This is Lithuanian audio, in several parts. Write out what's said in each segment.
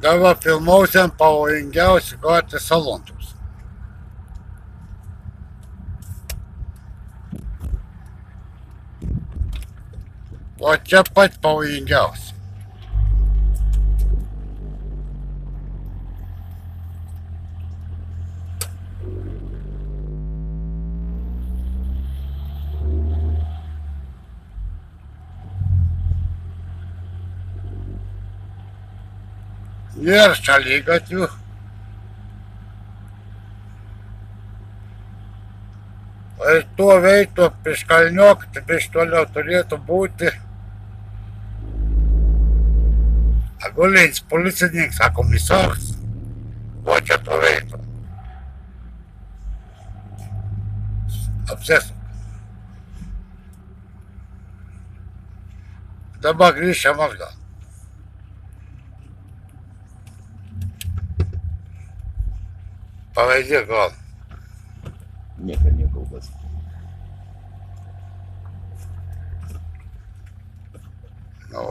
Dabar filmuosiam pavojingiausių gatvės salonus. O čia pat pavojingiausia. Nėra šaligatvių. Ir tuo veitu prieš Kalniok, prieš toliau turėtų būti gulintis policininkas, komisaras. O čia tuo veitu. Apsisuk. Dabar grįžtam atgal. Pavaizduok gal. Nieko bus. Nu,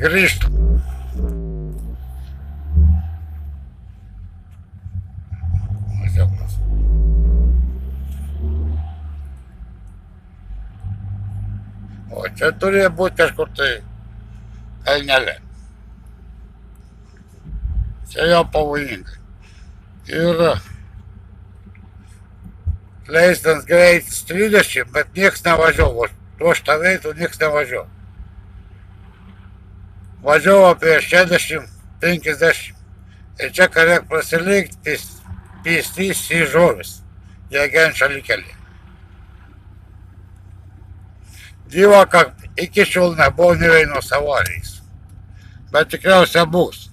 grįžtam. Mažiaukas. O čia turėjo būti kažkur tai kalnelė. Čia jau pavojingai. Ir leistas greitis 30, bet nieks nevažiavo. Tuo šitaveitų nieks nevažiavo. Važiavo apie 60-50. Ir čia ką reikia prasilikti pėstys į žuvis. Jie gen šalikelį. Diva, kad iki šiol nebuvo nė vienos avarijos. Bet tikriausiai bus.